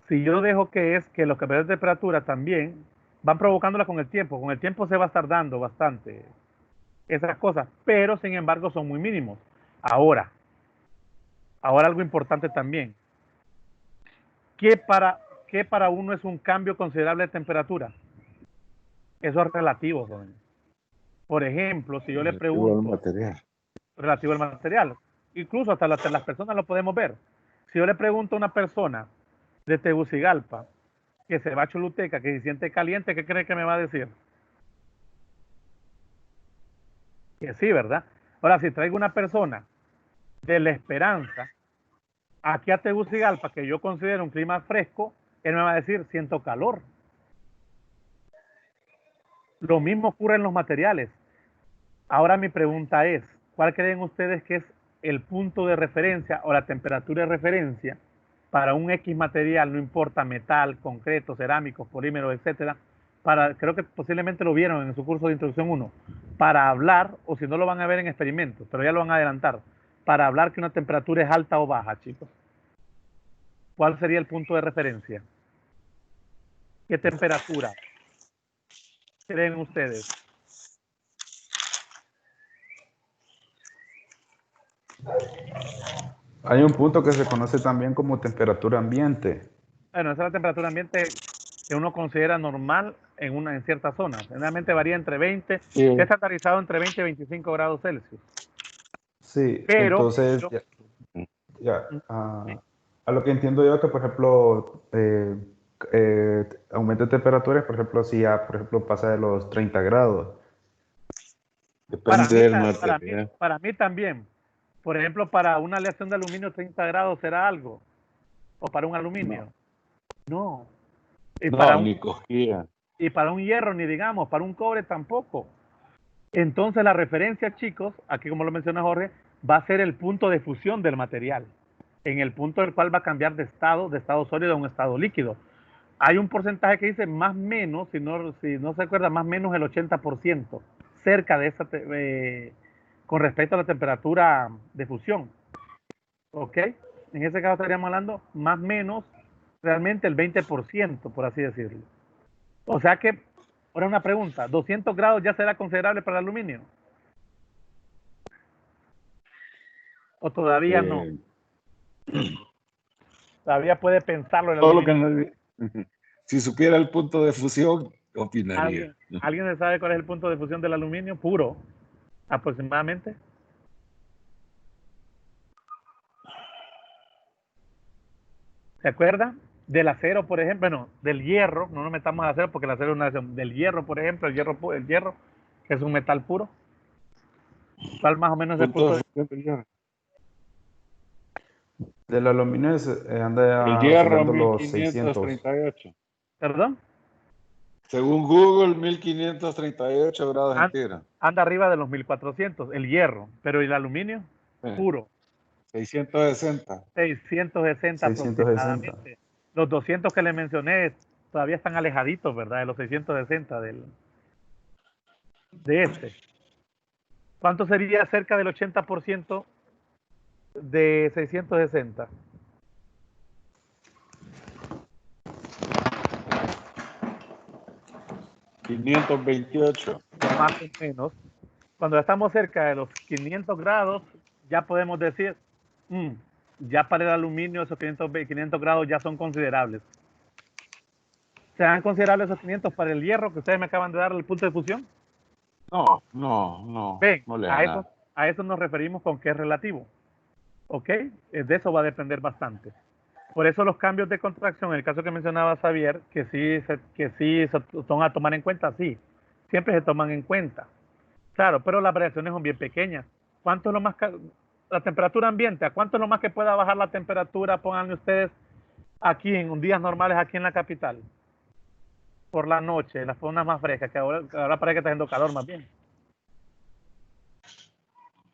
Si yo dejo que los cambios de temperatura también van provocándola con el tiempo se va a estar dando bastante esas cosas, pero sin embargo son muy mínimos. Ahora algo importante también, ¿qué para uno es un cambio considerable de temperatura? Eso es relativo, joven. Por ejemplo, si yo le pregunto, relativo al material, incluso hasta las personas lo podemos ver. Si yo le pregunto a una persona de Tegucigalpa que se va a Choluteca, que se siente caliente, ¿qué cree que me va a decir? Que sí, ¿verdad? Ahora, si traigo una persona de La Esperanza aquí a Tegucigalpa, que yo considero un clima fresco, él me va a decir, siento calor. Lo mismo ocurre en los materiales. Ahora mi pregunta es, ¿cuál creen ustedes que es el punto de referencia o la temperatura de referencia para un X material, no importa, metal, concreto, cerámicos, polímeros, etcétera? Creo que posiblemente lo vieron en su curso de introducción 1, para hablar, o si no lo van a ver en experimentos, pero ya lo van a adelantar, para hablar que una temperatura es alta o baja, chicos. ¿Cuál sería el punto de referencia? ¿Qué temperatura creen ustedes? Hay un punto que se conoce también como temperatura ambiente. Bueno, esa es la temperatura ambiente que uno considera normal en ciertas zonas. Generalmente varía entre 20, se ha estandarizado entre 20 y 25 grados Celsius. Sí, Pero, entonces, a lo que entiendo yo que, por ejemplo, aumento de temperaturas, por ejemplo, si ya, por ejemplo, pasa de los 30 grados. Depende del material. Para mí también. Por ejemplo, para una aleación de aluminio 30 grados será algo. O para un aluminio. No. Ni cosquilla. Y para un hierro, ni digamos, para un cobre tampoco. Entonces la referencia, chicos, aquí como lo menciona Jorge, va a ser el punto de fusión del material. En el punto del cual va a cambiar de estado sólido a un estado líquido. Hay un porcentaje que dice más o menos, si no se acuerda, más o menos el 80%, cerca de esa, con respecto a la temperatura de fusión. ¿Ok? En ese caso estaríamos hablando más o menos realmente el 20%, por así decirlo. O sea que, ahora una pregunta, ¿200 grados ya será considerable para el aluminio? ¿O todavía no? Eh, Todavía puede pensarlo el todo lo aluminio. que si supiera el punto de fusión, opinaría. ¿Alguien se sabe cuál es el punto de fusión del aluminio puro? Aproximadamente. ¿Se acuerda? Del acero, por ejemplo, bueno, del hierro, no nos metamos al acero porque el acero es una acción. Del hierro, por ejemplo, el hierro, que es un metal puro. ¿Cuál más o menos es el Punto punto de de fusión del hierro. Del aluminio El anda hierro oscilando los 600. 1538. ¿Perdón? Según Google, 1538 grados centígrados. Anda arriba de los 1400, el hierro, pero el aluminio, Eh, puro, 660. 660 660. aproximadamente. Los 200 que le mencioné todavía están alejaditos, ¿verdad? De los 660 de este. ¿Cuánto sería cerca del 80% de 660? 528. Más o menos. Cuando estamos cerca de los 500 grados, ya podemos decir, ya para el aluminio esos 500 grados ya son considerables. ¿Serán considerables esos 500 para el hierro que ustedes me acaban de dar el punto de fusión? No Ven, le da nada. a eso nos referimos con que es relativo. ¿Ok? De eso va a depender bastante. Por eso los cambios de contracción, en el caso que mencionaba Xavier, que sí son a tomar en cuenta, sí. Siempre se toman en cuenta. Claro, pero las variaciones son bien pequeñas. ¿Cuánto es lo más la temperatura ambiente? ¿A cuánto es lo más que pueda bajar la temperatura? Pónganle ustedes aquí en días normales aquí en la capital. Por la noche, las zonas más frescas, que ahora parece que está haciendo calor más bien.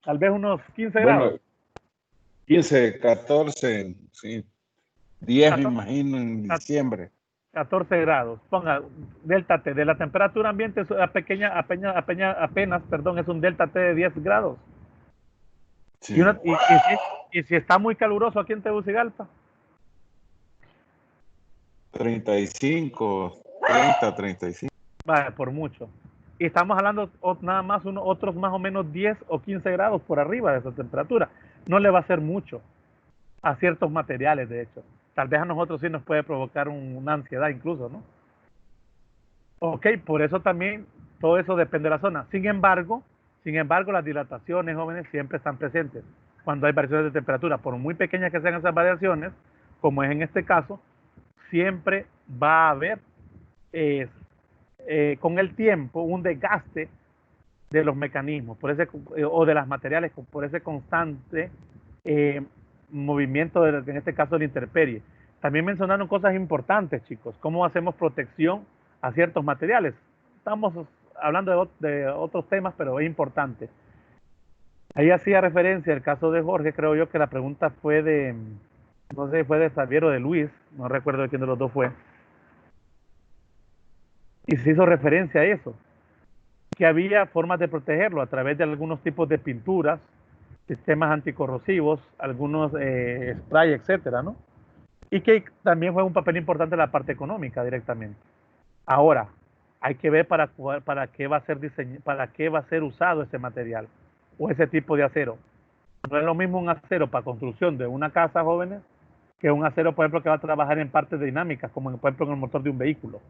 Tal vez unos 15 grados. 15, 14, sí. 10 me 14, imagino en diciembre. 14 grados. Ponga delta T. De la temperatura ambiente apenas, es un delta T de 10 grados. Sí. Y si está muy caluroso aquí en Tegucigalpa. 35, 30, 35. Vale, por mucho. Y estamos hablando nada más otros más o menos 10 o 15 grados por arriba de esa temperatura. No le va a hacer mucho a ciertos materiales, de hecho. Tal vez a nosotros sí nos puede provocar una ansiedad incluso, ¿no? Ok, por eso también todo eso depende de la zona. Sin embargo, las dilataciones, jóvenes, siempre están presentes cuando hay variaciones de temperatura. Por muy pequeñas que sean esas variaciones, como es en este caso, siempre va a haber con el tiempo un desgaste de los mecanismos o de las materiales por ese constante movimiento, en este caso de la intemperie. También mencionaron cosas importantes, chicos, cómo hacemos protección a ciertos materiales. Estamos hablando de otros temas, pero es importante. Ahí hacía referencia al caso de Jorge, creo yo que la pregunta fue no sé, fue de Xavier o de Luis, no recuerdo de quién de los dos fue. Y se hizo referencia a eso, que había formas de protegerlo a través de algunos tipos de pinturas, sistemas anticorrosivos, algunos spray, etcétera, ¿no? Y que también juega un papel importante en la parte económica directamente. Ahora, hay que ver para qué va a ser usado ese material o ese tipo de acero. No es lo mismo un acero para construcción de una casa, jóvenes, que un acero, por ejemplo, que va a trabajar en partes dinámicas, como por ejemplo en el motor de un vehículo.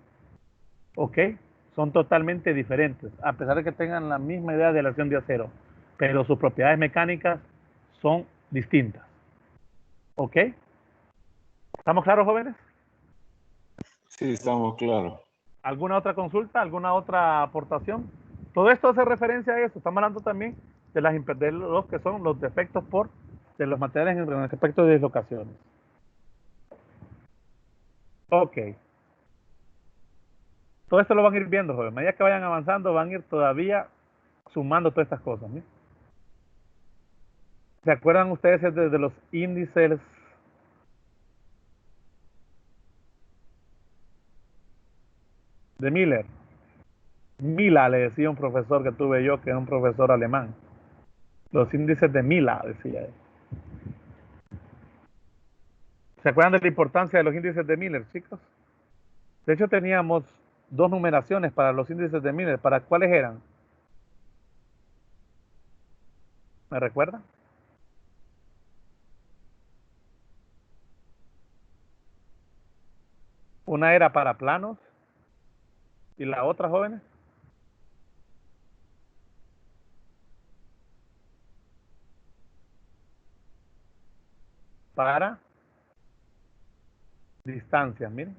¿Ok? Son totalmente diferentes, a pesar de que tengan la misma idea de la acción de acero, pero sus propiedades mecánicas son distintas. ¿Ok? ¿Estamos claros, jóvenes? Sí, estamos claros. ¿Alguna otra consulta? ¿Alguna otra aportación? Todo esto hace referencia a eso. Estamos hablando también de los que son los defectos de los materiales en respecto de dislocaciones. Ok. Todo esto lo van a ir viendo, jóvenes. A medida que vayan avanzando, van a ir todavía sumando todas estas cosas, ¿sí? ¿Se acuerdan ustedes de los índices de Miller? Mila, le decía un profesor que tuve yo, que es un profesor alemán. Los índices de Mila, decía él. ¿Se acuerdan de la importancia de los índices de Miller, chicos? De hecho, teníamos dos numeraciones para los índices de Miller. ¿Para cuáles eran? ¿Me recuerdan? Una era para planos y la otra, jóvenes, para distancias, miren.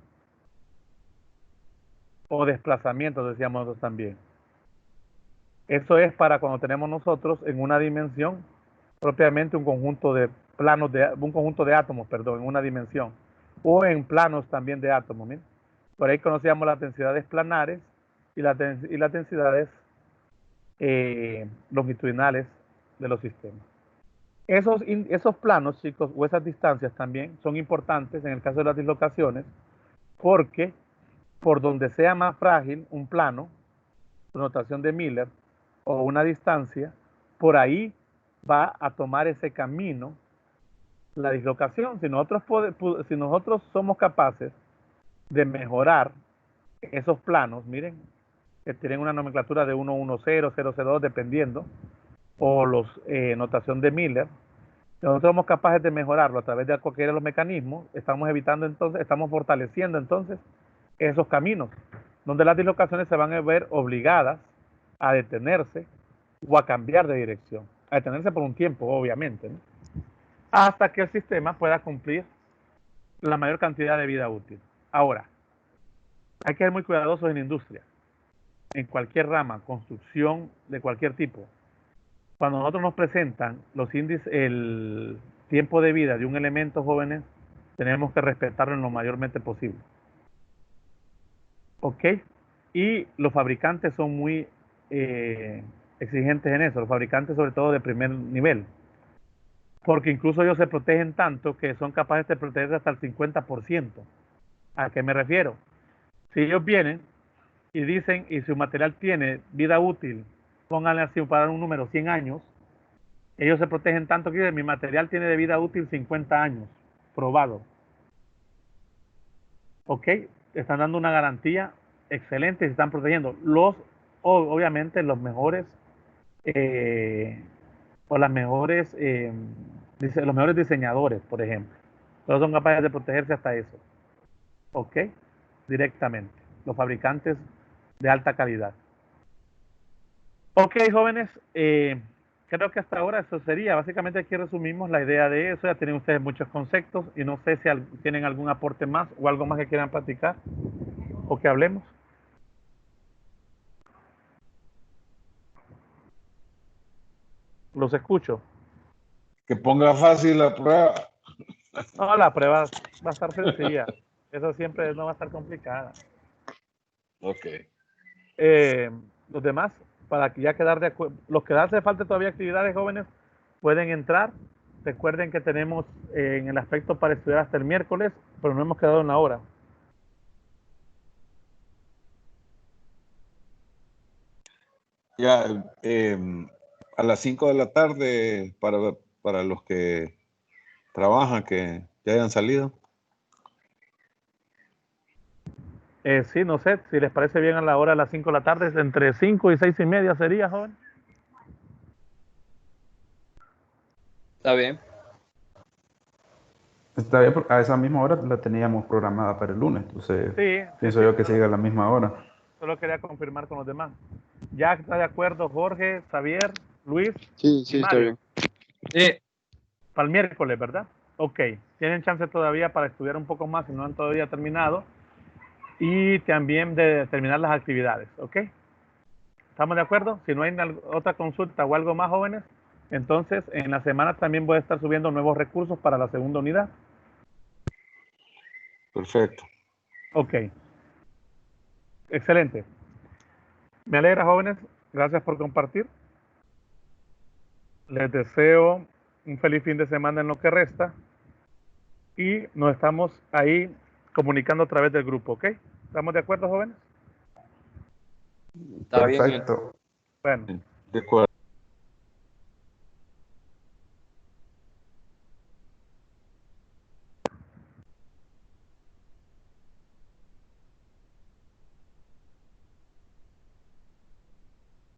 O desplazamientos, decíamos nosotros también. Eso es para cuando tenemos nosotros en una dimensión propiamente un conjunto de planos, un conjunto de átomos, perdón, en una dimensión. O en planos también de átomos, miren. Por ahí conocíamos las densidades planares y las densidades longitudinales de los sistemas. Esos planos, chicos, o esas distancias también son importantes en el caso de las dislocaciones, porque por donde sea más frágil un plano, su notación de Miller, o una distancia, por ahí va a tomar ese camino la dislocación. Si nosotros somos capaces de mejorar esos planos, miren, que tienen una nomenclatura de 110, 002, dependiendo, o los notación de Miller, nosotros somos capaces de mejorarlo a través de cualquiera de los mecanismos, estamos evitando entonces, estamos fortaleciendo entonces esos caminos, donde las dislocaciones se van a ver obligadas a detenerse o a cambiar de dirección, a detenerse por un tiempo, obviamente, ¿no? Hasta que el sistema pueda cumplir la mayor cantidad de vida útil. Ahora, hay que ser muy cuidadosos en la industria, en cualquier rama, construcción de cualquier tipo. Cuando nosotros nos presentan los índices, el tiempo de vida de un elemento, jóvenes, tenemos que respetarlo en lo mayormente posible. ¿Ok? Y los fabricantes son muy exigentes en eso, los fabricantes sobre todo de primer nivel. Porque incluso ellos se protegen tanto que son capaces de protegerse hasta el 50%. ¿A qué me refiero? Si ellos vienen y dicen, y su material tiene vida útil, pónganle así para dar un número, 100 años, ellos se protegen tanto que dicen, mi material tiene de vida útil 50 años, probado. ¿Ok? Están dando una garantía excelente y se están protegiendo. Obviamente los mejores, o los mejores diseñadores, por ejemplo. Todos son capaces de protegerse hasta eso. ¿Ok? Directamente. Los fabricantes de alta calidad. Ok, jóvenes, creo que hasta ahora eso sería. Básicamente aquí resumimos la idea de eso. Ya tienen ustedes muchos conceptos y no sé si tienen algún aporte más o algo más que quieran platicar o que hablemos. Los escucho. Que ponga fácil la prueba. No, la prueba va a estar sencilla. Eso siempre no va a estar complicada. Ok. Los demás, para que ya quedar de acuerdo, los que hace falta todavía actividades, jóvenes, pueden entrar. Recuerden que tenemos en el aspecto para estudiar hasta el miércoles, pero no hemos quedado en la hora. Ya, a las 5 de la tarde para los que trabajan, que ya hayan salido. Sí, no sé, si les parece bien a la hora de las 5 de la tarde, entre 5 y 6 y media sería, joven. Está bien. Está bien, a esa misma hora la teníamos programada para el lunes, entonces pienso yo que siga a la misma hora. Solo quería confirmar con los demás. ¿Ya está de acuerdo Jorge, Xavier, Luis? Sí, está bien. Sí. Para el miércoles, ¿verdad? Ok, tienen chance todavía para estudiar un poco más si no han todavía terminado. Y también de terminar las actividades, ¿ok? ¿Estamos de acuerdo? Si no hay otra consulta o algo más, jóvenes, entonces en la semana también voy a estar subiendo nuevos recursos para la segunda unidad. Perfecto. Ok. Excelente. Me alegra, jóvenes. Gracias por compartir. Les deseo un feliz fin de semana en lo que resta. Y nos estamos ahí comunicando a través del grupo, ¿ok? ¿Estamos de acuerdo, jóvenes? Está bien. Perfecto. Bueno. De acuerdo.